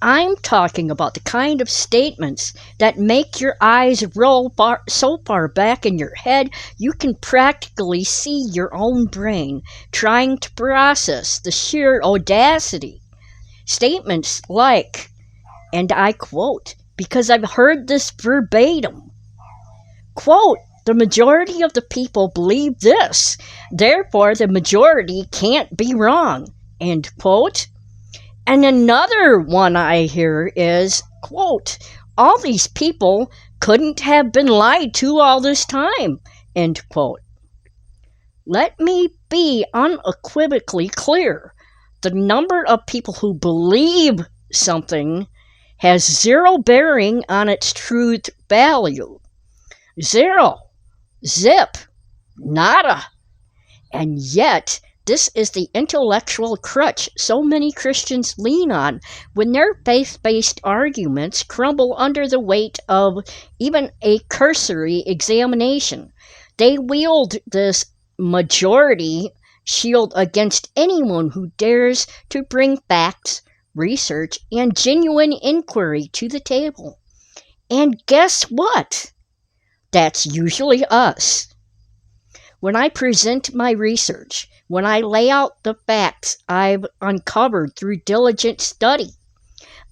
I'm talking about the kind of statements that make your eyes roll so far back in your head you can practically see your own brain trying to process the sheer audacity. Statements like, and I quote, because I've heard this verbatim, quote, the majority of the people believe this, therefore the majority can't be wrong, end quote. And another one I hear is, quote, all these people couldn't have been lied to all this time, end quote. Let me be unequivocally clear. The number of people who believe something has zero bearing on its truth value. Zero. Zip. Nada. And yet, this is the intellectual crutch so many Christians lean on when their faith-based arguments crumble under the weight of even a cursory examination. They wield this majority shield against anyone who dares to bring facts, research, and genuine inquiry to the table. And guess what? That's usually us. When I present my research, when I lay out the facts I've uncovered through diligent study,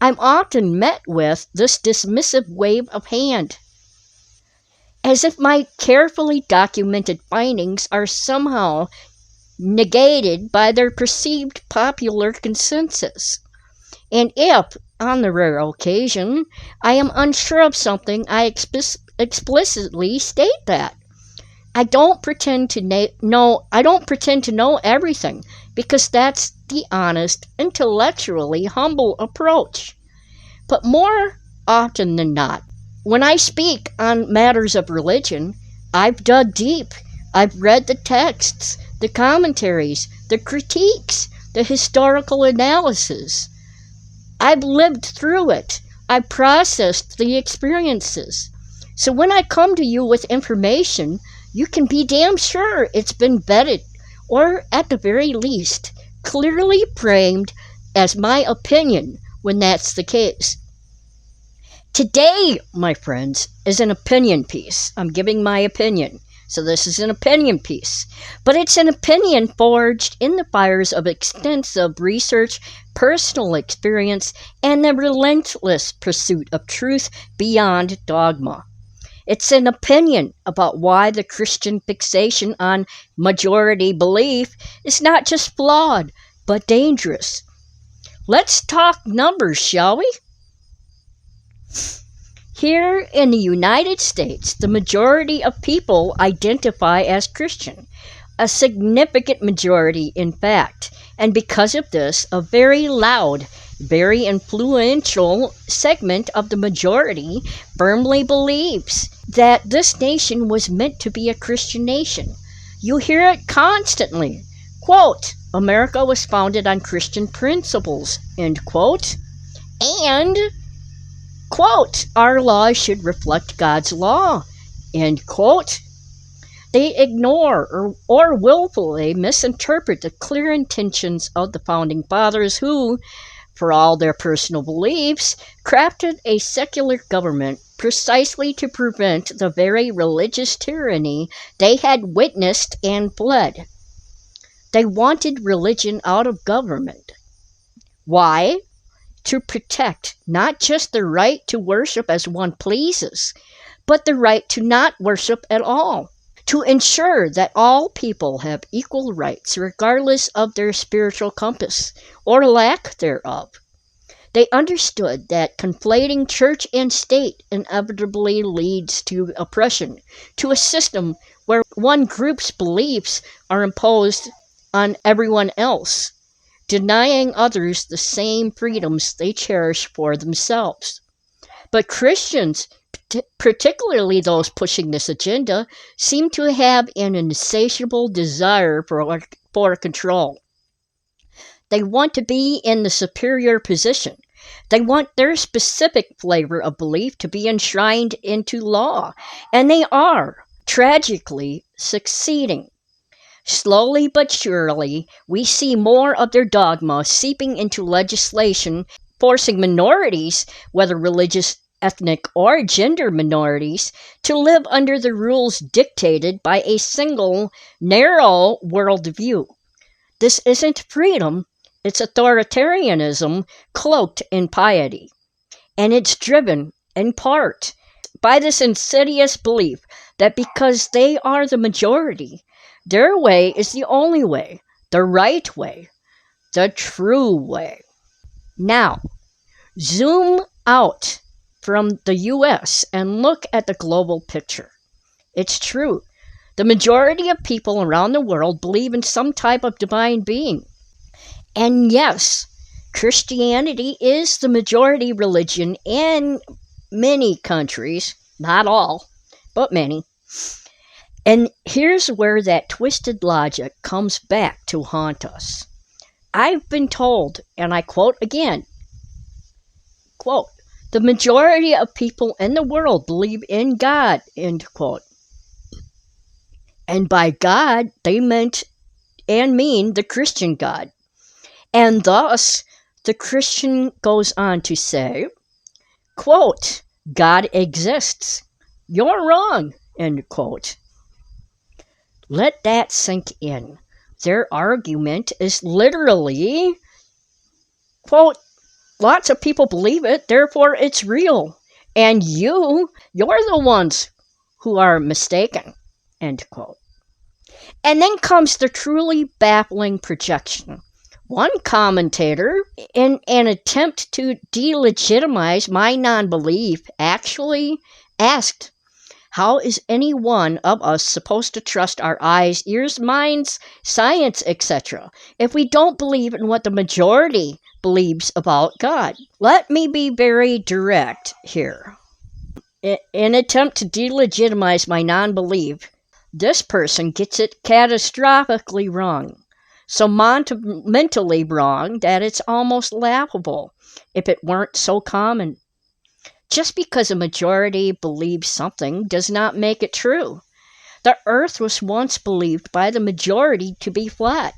I'm often met with this dismissive wave of hand, as if my carefully documented findings are somehow negated by their perceived popular consensus. And if, on the rare occasion, I am unsure of something, I explicitly state that. I don't pretend to know everything, because that's the honest, intellectually humble approach. But more often than not, when I speak on matters of religion, I've dug deep. I've read the texts, the commentaries, the critiques, the historical analysis. I've lived through it. I've processed the experiences. So when I come to you with information, you can be damn sure it's been vetted, or at the very least, clearly framed as my opinion when that's the case. Today, my friends, is an opinion piece. I'm giving my opinion. So this is an opinion piece. But it's an opinion forged in the fires of extensive research, personal experience, and the relentless pursuit of truth beyond dogma. It's an opinion about why the Christian fixation on majority belief is not just flawed, but dangerous. Let's talk numbers, shall we? Here in the United States, the majority of people identify as Christian, a significant majority, in fact, and because of this, a very loud, very influential segment of the majority firmly believes that this nation was meant to be a Christian nation. You hear it constantly. Quote, America was founded on Christian principles, end quote. And, quote, our laws should reflect God's law, end quote. They ignore or willfully misinterpret the clear intentions of the Founding Fathers who, for all their personal beliefs, crafted a secular government precisely to prevent the very religious tyranny they had witnessed and fled. They wanted religion out of government. Why? To protect not just the right to worship as one pleases, but the right to not worship at all. To ensure that all people have equal rights regardless of their spiritual compass or lack thereof. They understood that conflating church and state inevitably leads to oppression, to a system where one group's beliefs are imposed on everyone else, denying others the same freedoms they cherish for themselves. But Christians, particularly those pushing this agenda, seem to have an insatiable desire for control. They want to be in the superior position. They want their specific flavor of belief to be enshrined into law, and they are, tragically, succeeding. Slowly but surely, we see more of their dogma seeping into legislation forcing minorities, whether religious, ethnic, or gender minorities, to live under the rules dictated by a single, narrow worldview. This isn't freedom, it's authoritarianism cloaked in piety. And it's driven, in part, by this insidious belief that because they are the majority, their way is the only way, the right way, the true way. Now, zoom out from the US and look at the global picture. It's true. The majority of people around the world believe in some type of divine being. And yes, Christianity is the majority religion in many countries, not all, but many. And here's where that twisted logic comes back to haunt us. I've been told, and I quote again, quote, the majority of people in the world believe in God, end quote. And by God, they meant and mean the Christian God. And thus, the Christian goes on to say, quote, God exists. You're wrong, end quote. Let that sink in. Their argument is literally, quote, lots of people believe it, therefore it's real. And you're the ones who are mistaken, end quote. And then comes the truly baffling projection. One commentator, in an attempt to delegitimize my non-belief, actually asked, how is any one of us supposed to trust our eyes, ears, minds, science, etc., if we don't believe in what the majority believes about God? Let me be very direct here. In an attempt to delegitimize my non-belief, this person gets it catastrophically wrong. So monumentally wrong that it's almost laughable if it weren't so common. Just because a majority believes something does not make it true. The earth was once believed by the majority to be flat.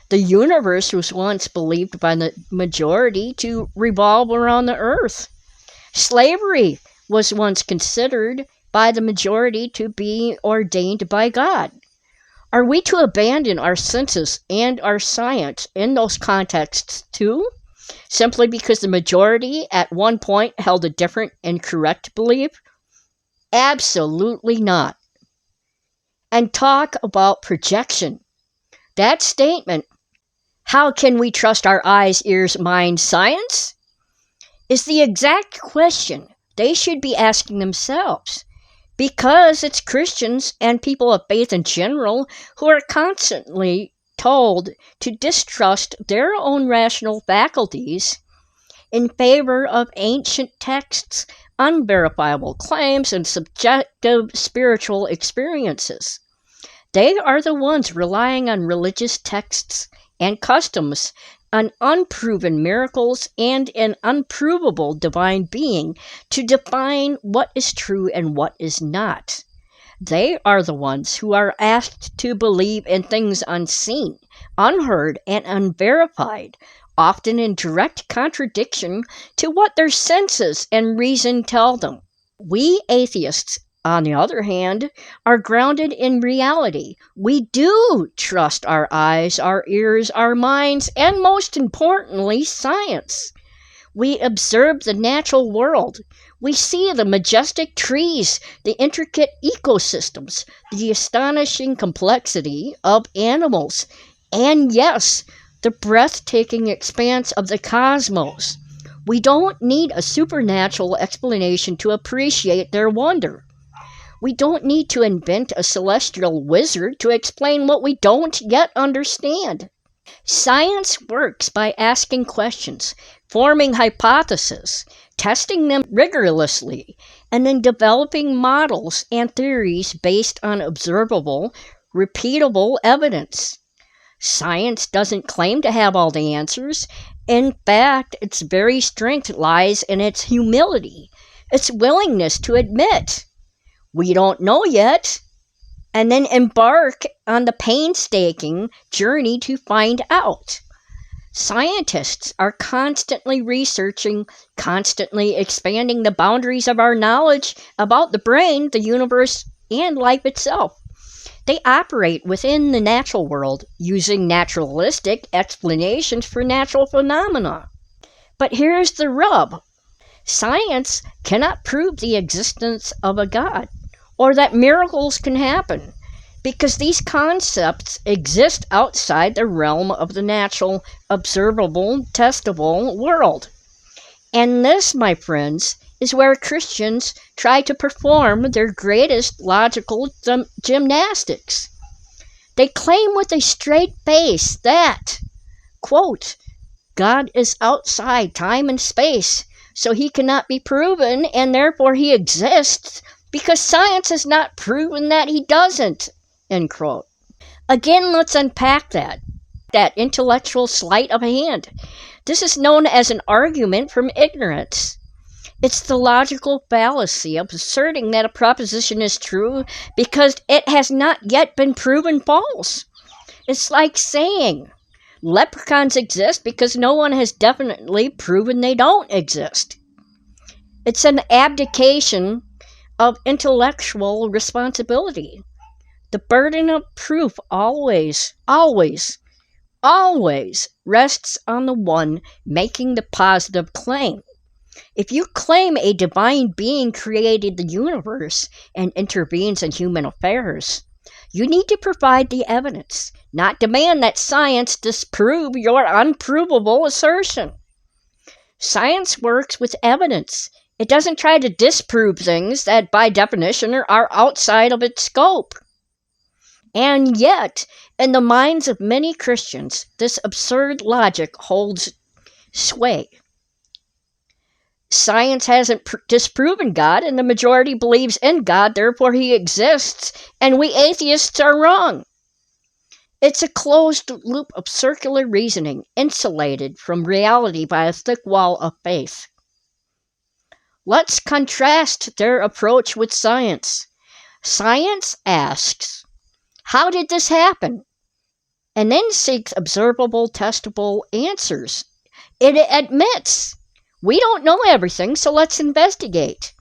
The universe was once believed by the majority to revolve around the earth. Slavery was once considered by the majority to be ordained by God. Are we to abandon our senses and our science in those contexts too? Simply because the majority at one point held a different and correct belief? Absolutely not. And talk about projection. That statement, how can we trust our eyes, ears, mind, science? Is the exact question they should be asking themselves. Because it's Christians and people of faith in general who are constantly told to distrust their own rational faculties in favor of ancient texts, unverifiable claims, and subjective spiritual experiences. They are the ones relying on religious texts and customs, on unproven miracles, and an unprovable divine being to define what is true and what is not. They are the ones who are asked to believe in things unseen, unheard, and unverified, often in direct contradiction to what their senses and reason tell them. We atheists, on the other hand, are grounded in reality. We do trust our eyes, our ears, our minds, and most importantly, science. We observe the natural world. We see the majestic trees, the intricate ecosystems, the astonishing complexity of animals, and yes, the breathtaking expanse of the cosmos. We don't need a supernatural explanation to appreciate their wonder. We don't need to invent a celestial wizard to explain what we don't yet understand. Science works by asking questions, forming hypotheses, testing them rigorously, and then developing models and theories based on observable, repeatable evidence. Science doesn't claim to have all the answers. In fact, its very strength lies in its humility, its willingness to admit, we don't know yet, and then embark on the painstaking journey to find out. Scientists are constantly researching, constantly expanding the boundaries of our knowledge about the brain, the universe, and life itself. They operate within the natural world using naturalistic explanations for natural phenomena. But here's the rub. Science cannot prove the existence of a God or that miracles can happen because these concepts exist outside the realm of the natural, observable, testable world. And this, my friends, is where Christians try to perform their greatest logical gymnastics. They claim with a straight face that, quote, God is outside time and space, so he cannot be proven, and therefore he exists because science has not proven that he doesn't, end quote. Again, let's unpack that intellectual sleight of hand. This is known as an argument from ignorance. It's the logical fallacy of asserting that a proposition is true because it has not yet been proven false. It's like saying leprechauns exist because no one has definitely proven they don't exist. It's an abdication of intellectual responsibility. The burden of proof always rests on the one making the positive claim. If you claim a divine being created the universe and intervenes in human affairs, you need to provide the evidence, not demand that science disprove your unprovable assertion. Science works with evidence. It doesn't try to disprove things that by definition are outside of its scope. And yet, in the minds of many Christians, this absurd logic holds sway. Science hasn't disproven God, and the majority believes in God, therefore he exists, and we atheists are wrong. It's a closed loop of circular reasoning, insulated from reality by a thick wall of faith. Let's contrast their approach with science. Science asks, how did this happen? And then seeks observable, testable answers. It admits, we don't know everything, so let's investigate.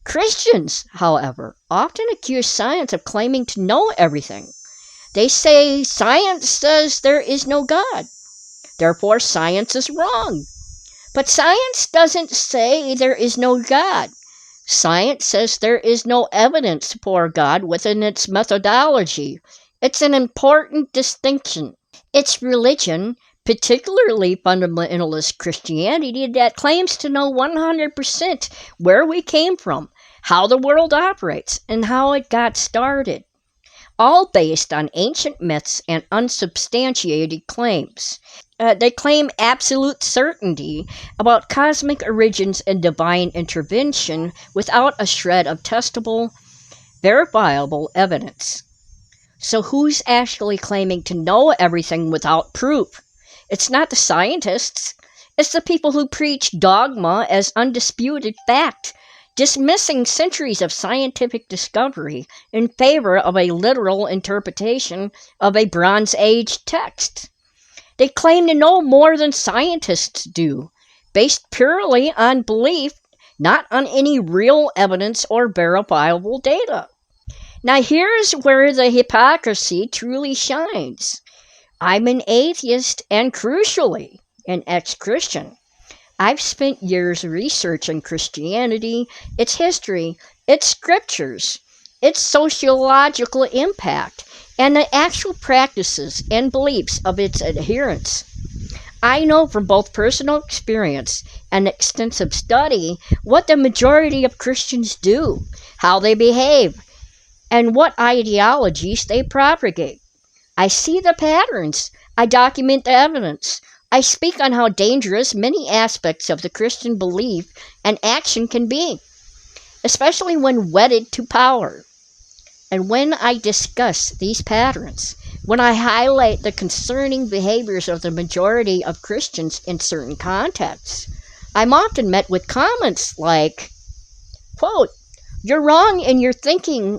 Christians, however, often accuse science of claiming to know everything. They say science says there is no God, therefore science is wrong. But science doesn't say there is no God. Science says there is no evidence for God within its methodology. It's an important distinction. It's religion, particularly fundamentalist Christianity, that claims to know 100% where we came from, how the world operates, and how it got started, all based on ancient myths and unsubstantiated claims. They claim absolute certainty about cosmic origins and divine intervention without a shred of testable, verifiable evidence. So who's actually claiming to know everything without proof? It's not the scientists. It's the people who preach dogma as undisputed fact, dismissing centuries of scientific discovery in favor of a literal interpretation of a Bronze Age text. They claim to know more than scientists do, based purely on belief, not on any real evidence or verifiable data. Now here's where the hypocrisy truly shines. I'm an atheist and, crucially, an ex-Christian. I've spent years researching Christianity, its history, its scriptures, its sociological impact, and the actual practices and beliefs of its adherents. I know from both personal experience and extensive study what the majority of Christians do, how they behave, and what ideologies they propagate. I see the patterns. I document the evidence. I speak on how dangerous many aspects of the Christian belief and action can be, especially when wedded to power. And when I discuss these patterns, when I highlight the concerning behaviors of the majority of Christians in certain contexts, I'm often met with comments like, quote, "You're wrong in your thinking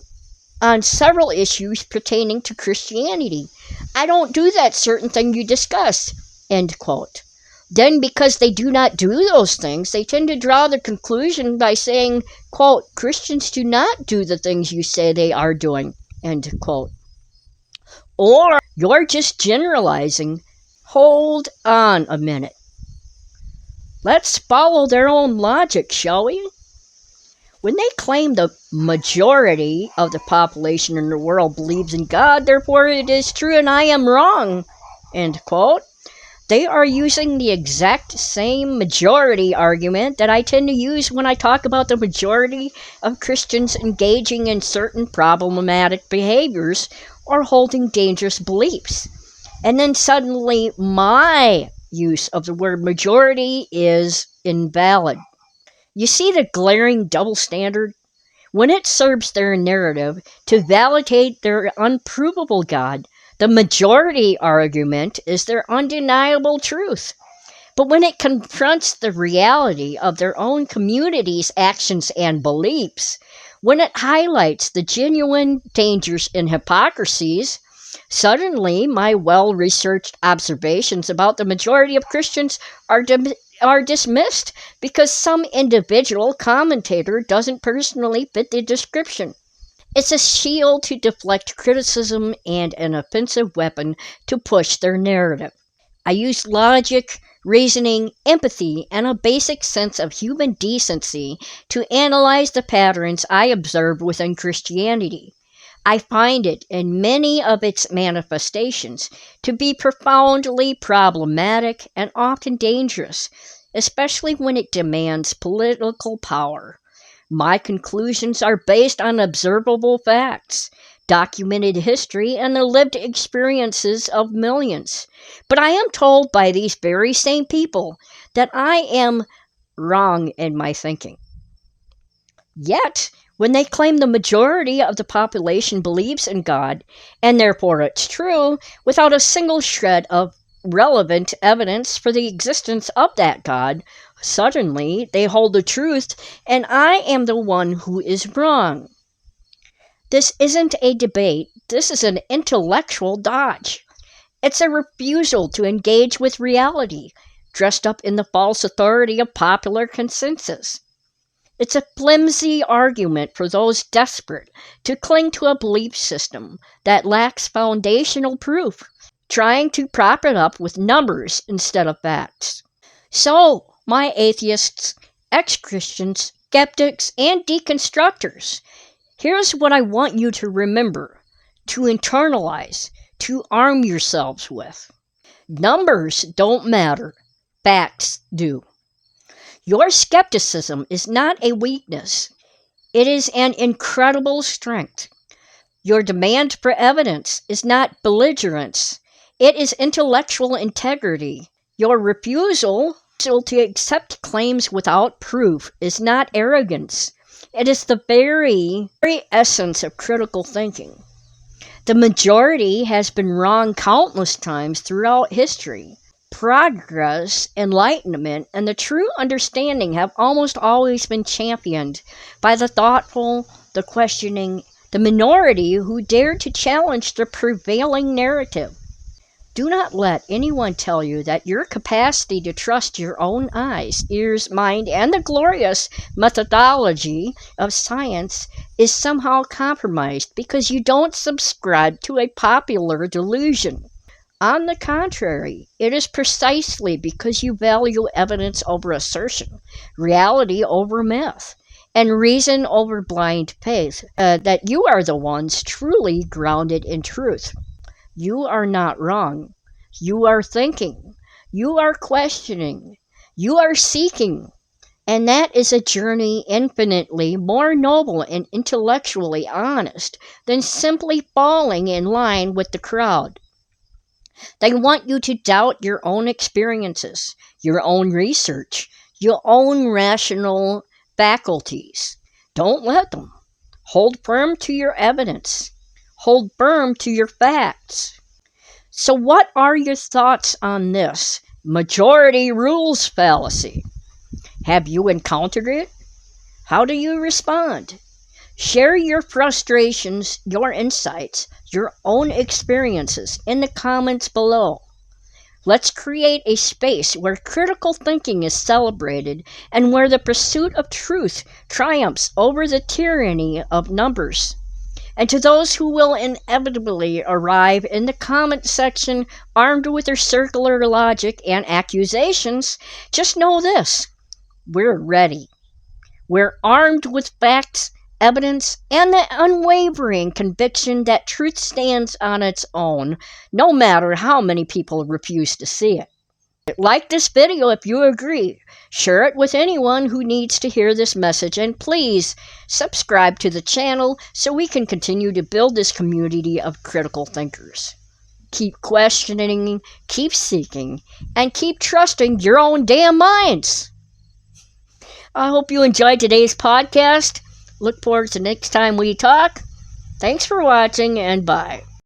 on several issues pertaining to Christianity. I don't do that certain thing you discussed. End quote. Then, because they do not do those things, they tend to draw the conclusion by saying, quote, Christians do not do the things you say they are doing, end quote. Or, you're just generalizing. Hold on a minute. Let's follow their own logic, shall we? When they claim the majority of the population in the world believes in God, therefore it is true and I am wrong, end quote, they are using the exact same majority argument that I tend to use when I talk about the majority of Christians engaging in certain problematic behaviors or holding dangerous beliefs. And then suddenly my use of the word majority is invalid. You see the glaring double standard? When it serves their narrative to validate their unprovable God, the majority argument is their undeniable truth. But when it confronts the reality of their own community's actions and beliefs, when it highlights the genuine dangers and hypocrisies, suddenly my well-researched observations about the majority of Christians are dismissed because some individual commentator doesn't personally fit the description. It's a shield to deflect criticism and an offensive weapon to push their narrative. I use logic, reasoning, empathy, and a basic sense of human decency to analyze the patterns I observe within Christianity. I find it, in many of its manifestations, to be profoundly problematic and often dangerous, especially when it demands political power. My conclusions are based on observable facts, documented history, and the lived experiences of millions. But I am told by these very same people that I am wrong in my thinking. Yet, when they claim the majority of the population believes in God, and therefore it's true, without a single shred of relevant evidence for the existence of that God, suddenly they hold the truth, and I am the one who is wrong. This isn't a debate, this is an intellectual dodge. It's a refusal to engage with reality, dressed up in the false authority of popular consensus. It's a flimsy argument for those desperate to cling to a belief system that lacks foundational proof, trying to prop it up with numbers instead of facts. So, my atheists, ex-Christians, skeptics, and deconstructors, here's what I want you to remember, to internalize, to arm yourselves with. Numbers don't matter, facts do. Your skepticism is not a weakness. It is an incredible strength. Your demand for evidence is not belligerence. It is intellectual integrity. Your refusal to accept claims without proof is not arrogance. It is the very essence of critical thinking. The majority has been wrong countless times throughout history. Progress, enlightenment, and the true understanding have almost always been championed by the thoughtful, the questioning, the minority who dare to challenge the prevailing narrative. Do not let anyone tell you that your capacity to trust your own eyes, ears, mind, and the glorious methodology of science is somehow compromised because you don't subscribe to a popular delusion. On the contrary, it is precisely because you value evidence over assertion, reality over myth, and reason over blind faith that you are the ones truly grounded in truth. You are not wrong. You are thinking. You are questioning. You are seeking. And that is a journey infinitely more noble and intellectually honest than simply falling in line with the crowd. They want you to doubt your own experiences, your own research, your own rational faculties. Don't let them. Hold firm to your evidence. Hold firm to your facts. So what are your thoughts on this majority rules fallacy? Have you encountered it? How do you respond? Share your frustrations, your insights, your own experiences in the comments below. Let's create a space where critical thinking is celebrated and where the pursuit of truth triumphs over the tyranny of numbers. And to those who will inevitably arrive in the comment section armed with their circular logic and accusations, just know this: we're ready. We're armed with facts, evidence, and the unwavering conviction that truth stands on its own, no matter how many people refuse to see it. Like this video if you agree. Share it with anyone who needs to hear this message, and please subscribe to the channel so we can continue to build this community of critical thinkers. Keep questioning, keep seeking, and keep trusting your own damn minds. I hope you enjoyed today's podcast. Look forward to next time we talk. Thanks for watching, and bye.